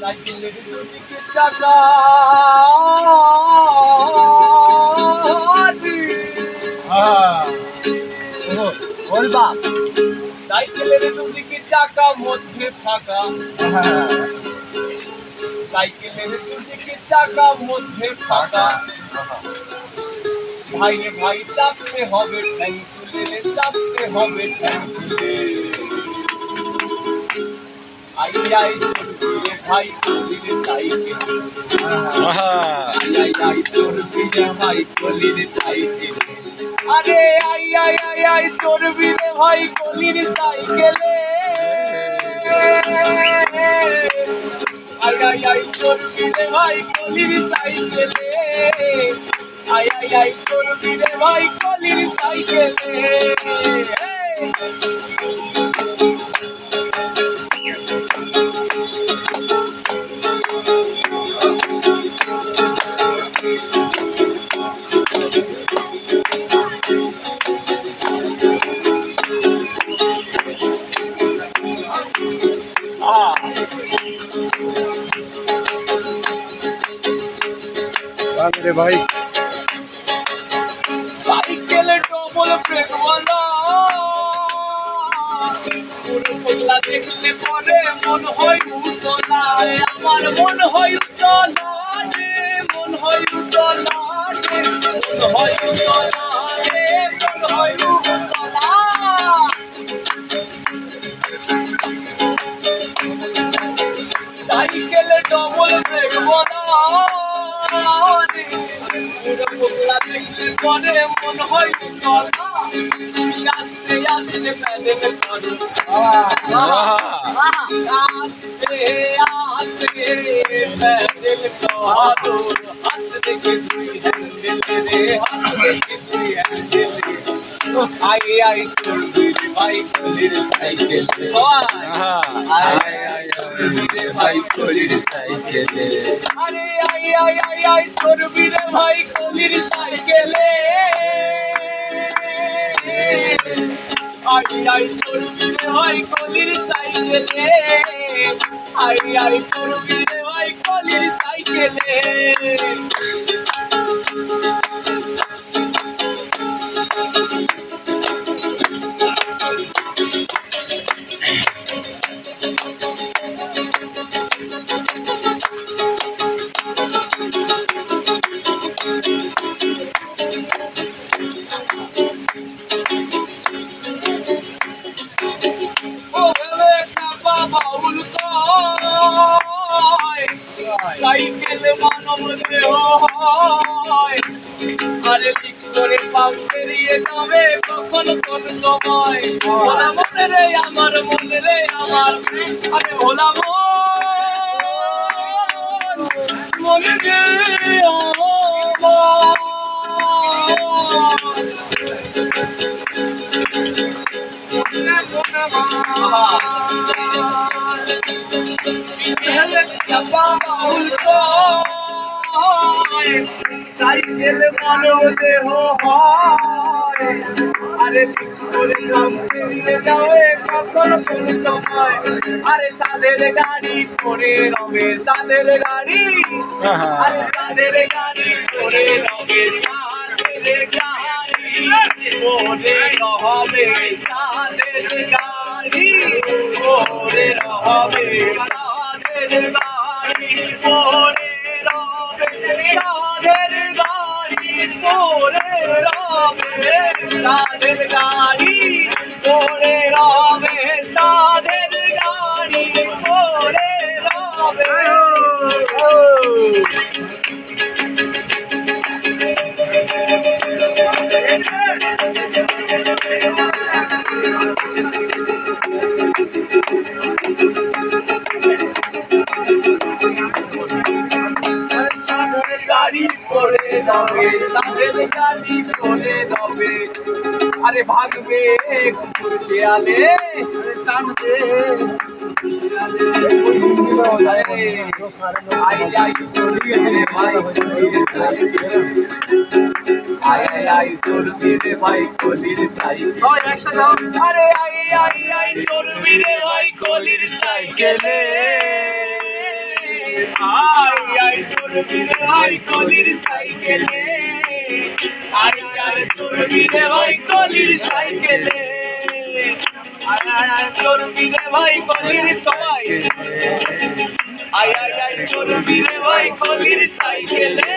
সাইকেলের দুদিকে চাকা বল বাপ। সাইকেলের দুদিকে চাকা মধ্যে ফাঁকা, সাইকেলের দুদিকে চাকা মধ্যে ফাঁকা। ভাই রে ভাই চাপতে হবে ঠ্যাং তুলে, চাপতে হবে ঠ্যাং তুলে। আই আই চলবি ভাই কলির সাইকেল, আই আই চলবি ভাই কলির সাইকেল। আরে আই আই আই আই চলবি রে ভাই কলির সাইকেলে, আই আই আই চলবি রে ভাই কলির সাইকেলে, আই আই আই চলবি রে ভাই কলির সাইকেলে। रे भाई साइकिल डबल ब्रेक वाला পুরো পাগলা দেখলে পরে মন হয় উতলা, আমার মন হয় উতলা রে, মন হয় উতলা রে, মন হয় উতলা রে, মন হয় উতলা। সাইকেল ডবল ব্রেক वाला পুরো পাগলা দেখলে পরে মন হয় উতলা, আস্তে আস্তে প্যাডেল করো, আস্তে আস্তে প্যাডেল করো, হাত দেখে তুই হ্যান্ডেল রে, হাত দেখে তুই হ্যান্ডেল রে। আই আই চলবি রে ভাই কলির সাইকেল, আই আই চলবি রে ভাই কলির সাইকেলে, আরে আই আই আই আই চলবি রে ভাই কলির সাইকেলে, আই আই চলবি রে ভাই কলির সাইকেলে, আই আই চলবি রে ভাই কলির সাইকেলে। সাইকেল মানব দেহ হয়, আরে লিক করে পাও পেরিয়ে যাবে কখন কোন সময়। ভোলা মনে রে আমার, মনে রে আমার, আরে ভোলা মনে রে সাইকেল মানব দেহ হয়, আরে করে পেরিয়ে যাবে কখন কোন সময়। আরে সাদের গাড়ি করে রবে, সাদের গাড়ি, আরে সাদের গাড়ি করে রবে, সাদের গাড়ি করে রবে, সাদের গাড়ি করে রবে, সাদের গাড়ি করে রবে, সাদের গাড়ি করে রবে, সাদের গাড়ি করে রবে, সাদের গাড়ি করে রবে। সাদের গাড়ি করে রবে, সাদের গাড়ি করে রবে, আরে ভাগবে কুকুর শেয়ালে টানবে, আই আই চলবি রে ভাই কলির সাইকেলে, আই আই চলবি রে ভাই কলির সাইকেলে, আরে আই আই আই চলবি রে ভাই কলির সাইকেলে। আই আই চড়বি রে ভাই কলির সাইকেলে আই আই চড়বি রে ভাই কলির সাইকেলে আই আই চড়বি রে ভাই কলির সবাই আই আই আই চড়বি রে ভাই কলির সাইকেলে